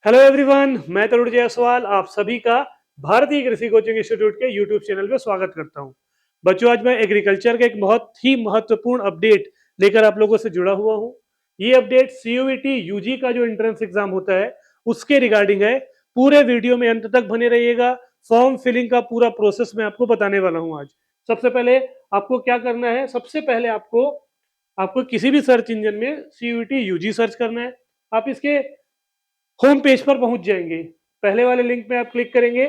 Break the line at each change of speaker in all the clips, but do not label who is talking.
Hello everyone, मैं तरुण जायसवाल आप सभी का भारतीय कृषि कोचिंग इंस्टीट्यूट के यूट्यूब चैनल में स्वागत करता हूं। बच्चों, आज मैं एग्रीकल्चर का एक बहुत ही महत्वपूर्ण अपडेट लेकर आप लोगों से जुड़ा हुआ हूं। ये अपडेट सीयूईटी यूजी का जो एंट्रेंस एग्जाम होता है उसके रिगार्डिंग है। पूरे वीडियो में अंत तक बने रहिएगा। फॉर्म फिलिंग का पूरा प्रोसेस मैं आपको बताने वाला हूं आज। सबसे पहले आपको क्या करना है, सबसे पहले आपको आपको किसी भी सर्च इंजन में सीयूईटी यूजी सर्च करना है। आप इसके होम पेज पर पहुंच जाएंगे। पहले वाले लिंक में आप क्लिक करेंगे,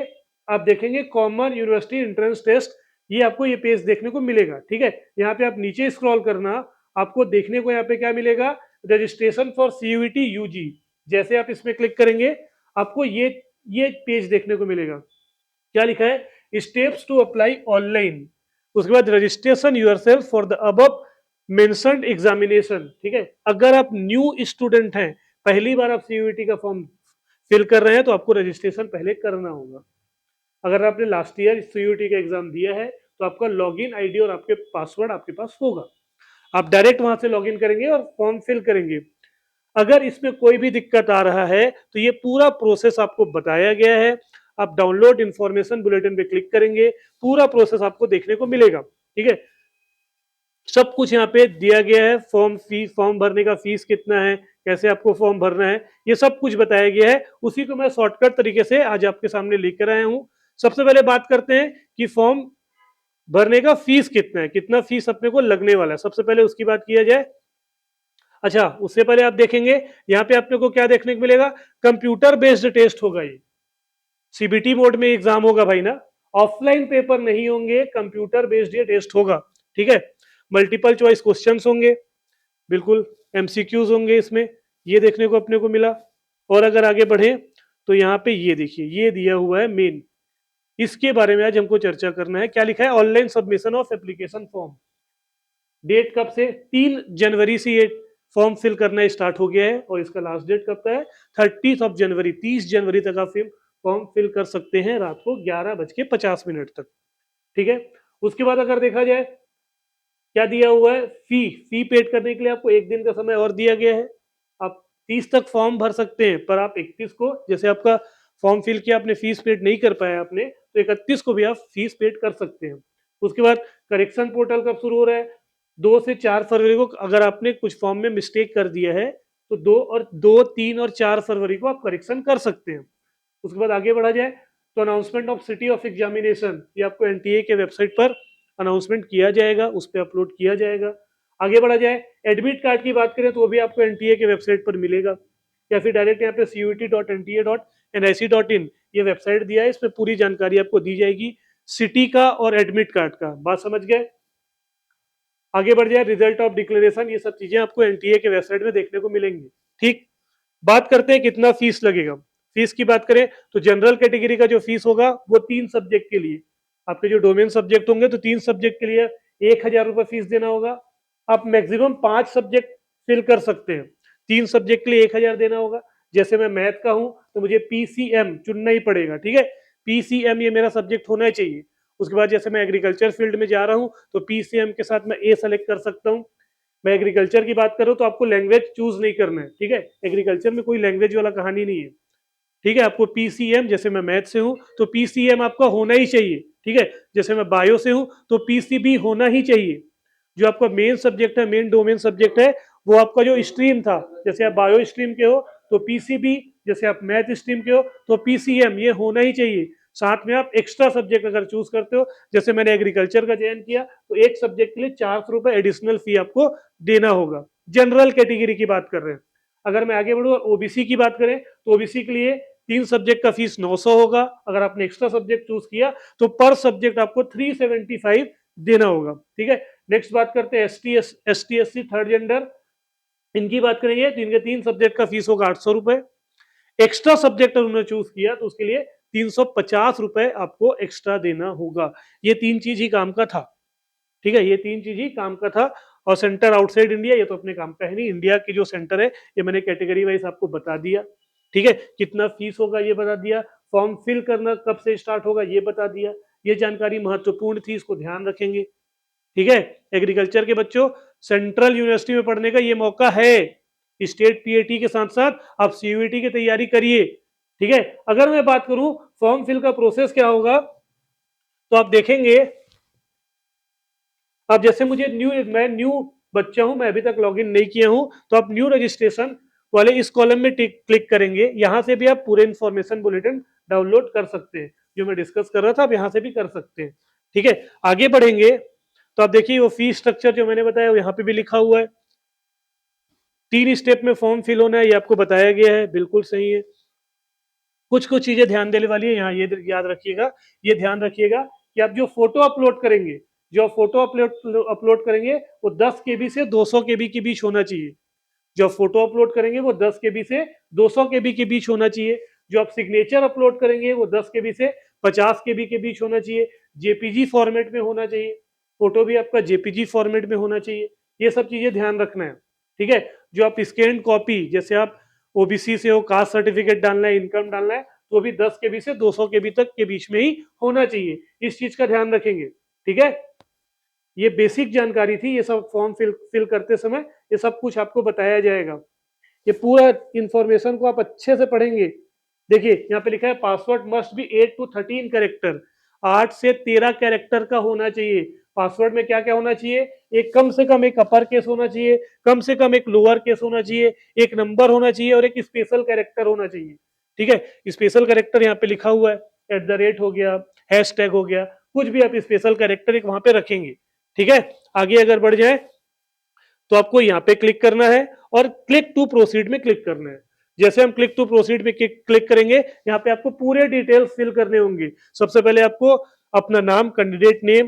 आप देखेंगे कॉमन यूनिवर्सिटी एंट्रेंस टेस्ट। ये आपको ये पेज देखने को मिलेगा। ठीक है, यहाँ पे आप नीचे स्क्रॉल करना, आपको देखने को यहाँ पे क्या मिलेगा, रजिस्ट्रेशन फॉर सीयूईटी यूजी। जैसे आप इसमें क्लिक करेंगे आपको ये पेज देखने को मिलेगा। क्या लिखा है, स्टेप्स टू अप्लाई ऑनलाइन। उसके बाद registration yourself for the above mentioned examination. ठीक है, अगर आप न्यू स्टूडेंट हैं, पहली बार आप सीयूईटी का फॉर्म फिल कर रहे हैं, तो आपको रजिस्ट्रेशन पहले करना होगा। अगर आपने लास्ट ईयर सीयूईटी का एग्जाम दिया है तो आपका लॉगिन आईडी और आपके पासवर्ड आपके पास होगा। आप डायरेक्ट वहां से लॉगिन करेंगे और फॉर्म फिल करेंगे। अगर इसमें कोई भी दिक्कत आ रहा है तो ये पूरा प्रोसेस आपको बताया गया है। आप डाउनलोड इंफॉर्मेशन बुलेटिन पे क्लिक करेंगे, पूरा प्रोसेस आपको देखने को मिलेगा। ठीक है, सब कुछ यहाँ पे दिया गया है। फॉर्म भरने का फीस कितना है, कैसे आपको फॉर्म भरना है, ये सब कुछ बताया गया है। उसी को मैं शॉर्टकट तरीके से आज आपके सामने लेकर आया हूँ। सबसे पहले बात करते हैं कि फॉर्म भरने का फीस कितना है, कितना फीस अपने को लगने वाला है। सबसे पहले उसकी बात किया जाए। अच्छा, उससे पहले आप देखेंगे यहाँ पे अपने को क्या देखने को मिलेगा, कंप्यूटर बेस्ड टेस्ट होगा। ये सीबीटी मोड में एग्जाम होगा भाई ना, ऑफलाइन पेपर नहीं होंगे, कंप्यूटर बेस्ड ये टेस्ट होगा। ठीक है, मल्टीपल चॉइस क्वेश्चंस होंगे, बिल्कुल एमसीक्यूज होंगे इसमें, ये देखने को अपने को मिला। और अगर आगे बढ़े तो यहाँ पे ये देखिए, ये दिया हुआ है मेन, इसके बारे में आज हमको चर्चा करना है। क्या लिखा है, online submission of application form. Date कब से, 3 जनवरी से ये फॉर्म फिल करना स्टार्ट हो गया है और इसका लास्ट डेट कब का है, 30 जनवरी, 30 जनवरी तक आप फॉर्म फिल कर सकते हैं, रात को 11:50 तक। ठीक है, उसके बाद अगर देखा जाए क्या दिया हुआ है, फी पेड करने के लिए आपको एक दिन का समय और दिया गया है। आप 30 तक फॉर्म भर सकते हैं, पर आप 31 को, जैसे आपका फॉर्म फिल किया आपने, फीस पेड नहीं कर पाया आपने, तो 31 को भी आप फीस पेड कर सकते हैं। उसके बाद करेक्शन पोर्टल कब शुरू हो रहा है, 2 से 4 फरवरी को। अगर आपने कुछ फॉर्म में मिस्टेक कर दिया है तो 2, 3 और 4 फरवरी को आप करेक्शन कर सकते हैं। उसके बाद आगे बढ़ा जाए तो announcement of city of examination, ये आपको एनटीए के वेबसाइट पर अनाउंसमेंट किया जाएगा, उस पर अपलोड किया जाएगा। आगे बढ़ा जाए, एडमिट कार्ड की बात करें तो वो भी आपको एनटीए के वेबसाइट पर मिलेगा, या फिर डायरेक्ट यहाँ पे cuit.nta.nic.in ये वेबसाइट दिया है, इसमें पूरी जानकारी आपको दी जाएगी सिटी का और एडमिट कार्ड का। बात समझ गए। आगे बढ़ जाए, रिजल्ट ऑफ डिक्लेरेशन, ये सब चीजें आपको एनटीए के वेबसाइट में देखने को मिलेंगी। ठीक, बात करते हैं कितना फीस लगेगा। फीस की बात करें तो जनरल कैटेगरी का जो फीस होगा वो 3 सब्जेक्ट के लिए, आपके जो डोमेन सब्जेक्ट होंगे तो 3 सब्जेक्ट के लिए 1,000 रुपए फीस देना होगा। आप मैक्सिमम 5 सब्जेक्ट फिल कर सकते हैं, 3 सब्जेक्ट के लिए 1,000 देना होगा। जैसे मैं मैथ का हूं तो मुझे पीसीएम चुनना ही पड़ेगा। ठीक है, पीसीएम ये मेरा सब्जेक्ट होना चाहिए। उसके बाद जैसे मैं एग्रीकल्चर फील्ड में जा रहा हूं तो पीसीएम के साथ मैं ए सेलेक्ट कर सकता हूं। मैं एग्रीकल्चर की बात करूं तो आपको लैंग्वेज चूज नहीं करना है। ठीक है, एग्रीकल्चर में कोई लैंग्वेज वाला कहानी नहीं है। ठीक है, आपको पीसीएम, जैसे मैं मैथ से हूं तो पीसीएम आपका होना ही चाहिए। ठीक है, जैसे मैं बायो से हूं तो पीसीबी होना ही चाहिए। जो आपका मेन सब्जेक्ट है, मेन डोमेन सब्जेक्ट है, वो आपका जो स्ट्रीम था, जैसे आप बायो स्ट्रीम के हो तो पीसीबी, जैसे आप मैथ स्ट्रीम के हो तो पीसीएम, ये होना ही चाहिए। साथ में आप एक्स्ट्रा सब्जेक्ट अगर चूज करते हो, जैसे मैंने एग्रीकल्चर का चयन किया तो एक सब्जेक्ट के लिए 400 रुपए एडिशनल फी आपको देना होगा। जनरल कैटेगरी की बात कर रहे हैं। अगर मैं आगे बढ़ू और ओबीसी की बात करें तो ओबीसी के लिए 3 सब्जेक्ट का फीस 900 होगा। अगर आपने एक्स्ट्रा सब्जेक्ट चूज किया तो पर सब्जेक्ट आपको 375 देना होगा। ठीक है, नेक्स्ट बात करते हैं एसटी एससी थर्ड जेंडर, इनकी बात करेंगे तो इनके 3 सब्जेक्ट का फीस होगा 800 रुपए। एक्स्ट्रा सब्जेक्ट उन्होंने चूज किया तो उसके लिए 350 रुपए आपको एक्स्ट्रा देना होगा। ये 3 चीज ही काम का था। ठीक है, ये 3 चीज ही काम का था। और सेंटर आउटसाइड इंडिया, ये तो अपने काम का है नहीं। इंडिया की जो सेंटर है ये मैंने कैटेगरी वाइज आपको बता दिया। ठीक है, कितना फीस होगा ये बता दिया, फॉर्म फिल करना कब से स्टार्ट होगा ये बता दिया। ये जानकारी महत्वपूर्ण थी, इसको ध्यान रखेंगे। ठीक है, एग्रीकल्चर के बच्चों, सेंट्रल यूनिवर्सिटी में पढ़ने का ये मौका है। स्टेट पीएटी के साथ साथ आप सीयूईटी की तैयारी करिए। ठीक है। अगर मैं बात करूं फॉर्म फिल का प्रोसेस क्या होगा, तो आप देखेंगे, अब जैसे मुझे मैं न्यू बच्चा हूं, मैं अभी तक लॉगिन नहीं किया हूं, तो आप न्यू रजिस्ट्रेशन वाले इस कॉलम में क्लिक करेंगे। यहां से भी आप पूरे इंफॉर्मेशन बुलेटिन डाउनलोड कर सकते हैं, जो मैं डिस्कस कर रहा था आप यहां से भी कर सकते हैं। ठीक है, आगे बढ़ेंगे तो आप देखिए वो फी स्ट्रक्चर जो मैंने बताया वो यहाँ पे भी लिखा हुआ है। 3 स्टेप में फॉर्म फिल होना है, ये आपको बताया गया है, बिल्कुल सही है। कुछ कुछ चीजें ध्यान देने वाली है यहाँ, ये याद रखिएगा, ये ध्यान रखिएगा कि आप जो फोटो अपलोड करेंगे, जो आप फोटो अपलोड करेंगे वो 10 केबी से 200 केबी के बीच होना चाहिए। जो फोटो अपलोड करेंगे वो 10 केबी से 200 केबी के बीच होना चाहिए। जो आप सिग्नेचर अपलोड करेंगे वो 10 केबी से 50 केबी के बीच होना चाहिए। जेपीजी फॉर्मेट में होना चाहिए, फोटो भी आपका जेपीजी फॉर्मेट में होना चाहिए। ये सब चीजें ध्यान रखना है। ठीक है, जो आप स्कैन कॉपी, जैसे आप ओबीसी से हो, कास्ट सर्टिफिकेट डालना है, इनकम डालना है, तो भी 10 केबी से 200 केबी तक के बीच में ही होना चाहिए। इस चीज का ध्यान रखेंगे। ठीक है, ये बेसिक जानकारी थी, ये सब फॉर्म फिल करते समय ये सब कुछ आपको बताया जाएगा। ये पूरा इंफॉर्मेशन को आप अच्छे से पढ़ेंगे। देखिए यहाँ पे लिखा है password must be 8 to 13 character, 8 से 13 कैरेक्टर का होना चाहिए। पासवर्ड में क्या क्या होना चाहिए, एक कम से कम एक अपर केस होना चाहिए, कम से कम एक लोअर केस होना चाहिए, एक नंबर होना चाहिए और एक स्पेशल कैरेक्टर होना चाहिए। ठीक है, स्पेशल कैरेक्टर यहाँ पे लिखा हुआ है, @ हो गया, हैशटैग हो गया, कुछ भी आप स्पेशल कैरेक्टर एक वहां पे रखेंगे। ठीक है, आगे अगर बढ़ जाए तो आपको यहाँ पे क्लिक करना है और क्लिक टू प्रोसीड में क्लिक करना है। जैसे हम क्लिक टू प्रोसीड में क्लिक करेंगे, यहाँ पे आपको पूरे डिटेल्स फिल करने होंगे। सबसे पहले आपको अपना नाम, कैंडिडेट नेम,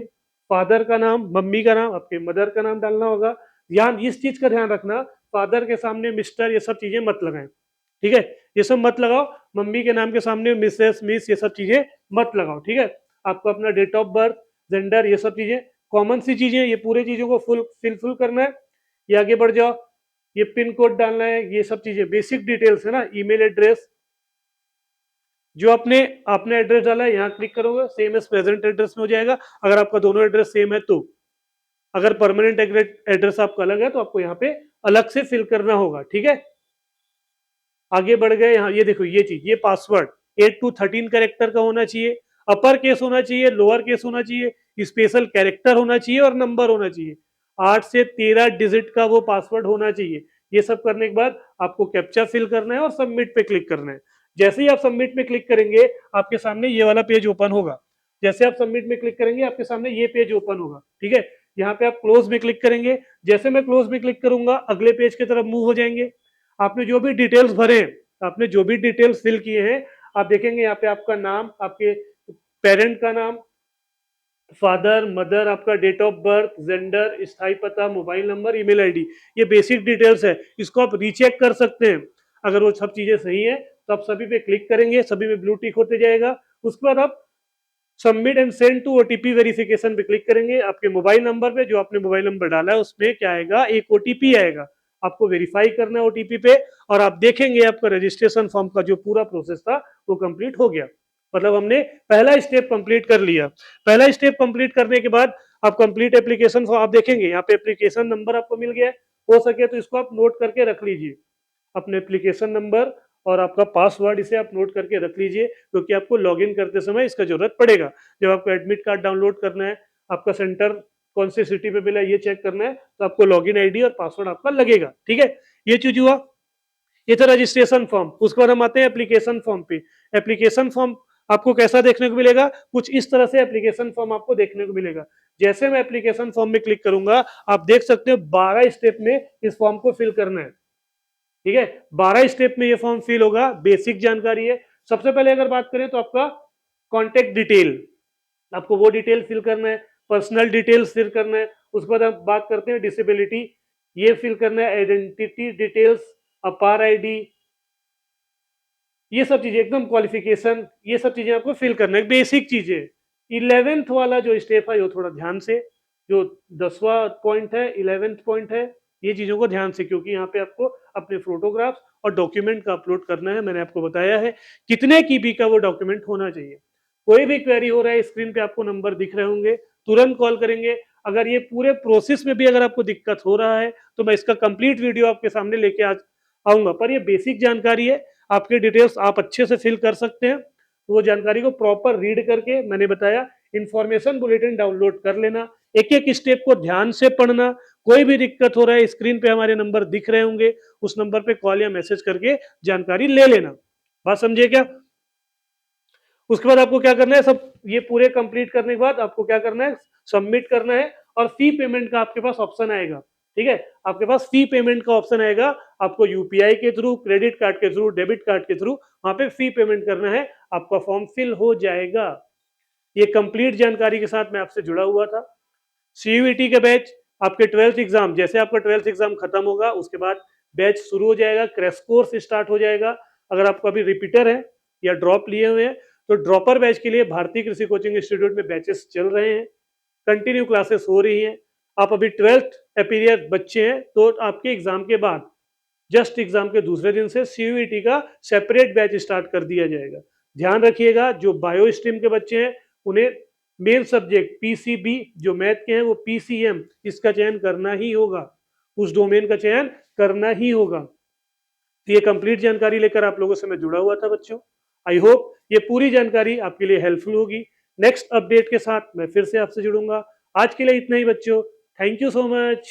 फादर का नाम, मम्मी का नाम, आपके मदर का नाम डालना होगा। ध्यान, इस चीज का ध्यान रखना, फादर के सामने मिस्टर ये सब चीजें मत लगाएं। ठीक है, ये सब मत लगाओ। मम्मी के नाम के सामने मिसेस, मिस, ये सब चीजें मत लगाओ। ठीक है, आपको अपना डेट ऑफ बर्थ, जेंडर, ये सब चीजें कॉमन सी चीजें, ये पूरे चीजों को फुल करना है। ये आगे बढ़ जाओ, ये पिन कोड डालना है, ये सब चीजें बेसिक डिटेल्स है ना। ईमेल एड्रेस, जो आपने आपने एड्रेस डाला है यहाँ क्लिक करोगे, सेम एज प्रेजेंट एड्रेस में हो जाएगा, अगर आपका दोनों एड्रेस सेम है तो। अगर परमानेंट एड्रेस आपका अलग है तो आपको यहाँ पे अलग से फिल करना होगा। ठीक है, आगे बढ़ गए यहाँ, ये देखो ये चीज, ये पासवर्ड 8 to 13 कैरेक्टर का होना चाहिए, अपर केस होना चाहिए, लोअर केस होना चाहिए, स्पेशल कैरेक्टर होना चाहिए और नंबर होना चाहिए। 8 से 13 डिजिट का वो पासवर्ड होना चाहिए। ये सब करने के बाद आपको कैप्चा फिल करना है और सबमिट पे क्लिक करना है। जैसे ही आप सबमिट में क्लिक करेंगे, आपके सामने ये वाला पेज ओपन होगा। जैसे आप सबमिट में क्लिक करेंगे, आपके सामने ये पेज ओपन होगा। ठीक है, यहाँ पे आप क्लोज में क्लिक करेंगे। जैसे मैं क्लोज में क्लिक करूंगा, अगले पेज की तरफ मूव हो जाएंगे। आपने जो भी डिटेल्स भरे, आपने जो भी डिटेल्स फिल किए हैं, आप देखेंगे यहाँ पे आपका नाम, आपके पेरेंट का नाम, फादर, मदर, आपका डेट ऑफ बर्थ, जेंडर, स्थायी पता, मोबाइल नंबर, ईमेल आईडी, ये बेसिक डिटेल्स है। इसको आप रीचेक कर सकते हैं। अगर वो सब चीजें सही है तो आप सभी पे क्लिक करेंगे, सभी में ब्लू टिक होते जाएगा। उसके बाद आप submit and send to OTP verification पे क्लिक करेंगे। आपके मोबाइल नंबर पे, जो आपने मोबाइल नंबर डाला है उसमें क्या आएगा, एक ओटीपी आएगा, आपको वेरीफाई करना है ओटीपी पे, और आप देखेंगे आपका रजिस्ट्रेशन फॉर्म का जो पूरा प्रोसेस था वो कंप्लीट हो गया। मतलब हमने पहला स्टेप कंप्लीट कर लिया। पहला स्टेप कंप्लीट करने के बाद आप कंप्लीट एप्लीकेशन फॉर्म, आप देखेंगे यहाँ पे एप्लीकेशन नंबर आपको मिल गया है। हो सके तो इसको आप नोट करके रख लीजिए, अपने एप्लीकेशन नंबर और आपका पासवर्ड, इसे आप नोट करके रख लीजिए, क्योंकि आपको लॉगिन करते समय इसका जरूरत पड़ेगा। जब आपको एडमिट कार्ड डाउनलोड करना है, आपका सेंटर कौन सी सिटी पे मिला है ये चेक करना है, तो आपको लॉगिन आईडी और पासवर्ड आपका लगेगा। ठीक है, ये चीज हुआ, ये था रजिस्ट्रेशन फॉर्म। उसके बाद हम आते हैं एप्लीकेशन फॉर्म पे। एप्लीकेशन फॉर्म आपको कैसा देखने को मिलेगा, कुछ इस तरह से एप्लीकेशन फॉर्म आपको देखने को मिलेगा। जैसे मैं एप्लीकेशन फॉर्म में क्लिक करूंगा, आप देख सकते हो 12 स्टेप में इस फॉर्म को फिल करना है। ठीक है, 12 स्टेप में ये फॉर्म फिल होगा, बेसिक जानकारी है। सबसे पहले अगर बात करें तो आपका कॉन्टेक्ट डिटेल, आपको वो डिटेल फिल करना है, पर्सनल डिटेल्स फिल करना है। उसके बाद हम बात करते हैं डिसेबिलिटी, ये फिल करना है, आइडेंटिटी डिटेल्स, अपार आईडी, ये सब चीजें एकदम क्वालिफिकेशन, ये सब चीजें आपको फिल करना है, बेसिक चीजें। 11th वाला जो स्टेप है वो थोड़ा ध्यान से, जो 10वां पॉइंट है, 11th पॉइंट है, ये चीजों को ध्यान से, क्योंकि यहाँ पे आपको अपने फोटोग्राफ्स और डॉक्यूमेंट का अपलोड करना है। मैंने आपको बताया है कितने कीबी का वो डॉक्यूमेंट होना चाहिए। कोई भी क्वेरी हो रहा है, स्क्रीन पे आपको नंबर दिख रहे होंगे, तुरंत कॉल करेंगे। अगर ये पूरे प्रोसेस में भी अगर आपको दिक्कत हो रहा है तो मैं इसका कंप्लीट वीडियो आपके सामने लेके आ आऊंगा, पर ये बेसिक जानकारी है। आपके डिटेल्स आप अच्छे से फिल कर सकते हैं। तो वो जानकारी को प्रॉपर रीड करके मैंने बताया इंफॉर्मेशन बुलेटिन डाउनलोड कर लेना, एक एक स्टेप को ध्यान से पढ़ना। कोई भी दिक्कत हो रहा है, स्क्रीन पे हमारे नंबर दिख रहे होंगे, उस नंबर पे कॉल या मैसेज करके जानकारी ले लेना। बात समझिए क्या? उसके बाद आपको क्या करना है, सब ये पूरे कंप्लीट करने के बाद आपको क्या करना है, सबमिट करना है और फी पेमेंट का आपके पास ऑप्शन आएगा। ठीक है, आपके पास फी पेमेंट का ऑप्शन आएगा, आपको यूपीआई के थ्रू, क्रेडिट कार्ड के थ्रू, डेबिट कार्ड के थ्रू वहां पे फी पेमेंट करना है, आपका फॉर्म फिल हो जाएगा। ये कंप्लीट जानकारी के साथ मैं आपसे जुड़ा हुआ था। सीयूईटी के बैच, आपके 12th एग्जाम, जैसे आपका 12th एग्जाम खत्म होगा उसके बाद बैच शुरू हो जाएगा, क्रैश कोर्स स्टार्ट हो जाएगा। अगर आपको अभी रिपीटर है या ड्रॉप लिए हुए हैं तो ड्रॉपर बैच के लिए भारतीय कृषि कोचिंग इंस्टीट्यूट में बैचेस चल रहे हैं, कंटिन्यू क्लासेस हो रही हैं। आप अभी 12th अपीरियर बच्चे हैं तो आपके एग्जाम के बाद जस्ट एग्जाम के दूसरे दिन से सीयूईटी का सेपरेट बैच स्टार्ट कर दिया जाएगा। ध्यान रखिएगा, जो बायो स्ट्रीम के बच्चे हैं उन्हें मेन सब्जेक्ट पीसीबी जो मैथ के हैं वो पीसीएम इसका चयन करना ही होगा, उस डोमेन का चयन करना ही होगा। तो ये कंप्लीट जानकारी लेकर आप लोगों से मैं जुड़ा हुआ था बच्चों। आई होप ये पूरी जानकारी आपके लिए हेल्पफुल होगी। नेक्स्ट अपडेट के साथ मैं फिर से आपसे जुड़ूंगा। आज के लिए इतना ही बच्चों, थैंक यू सो मच।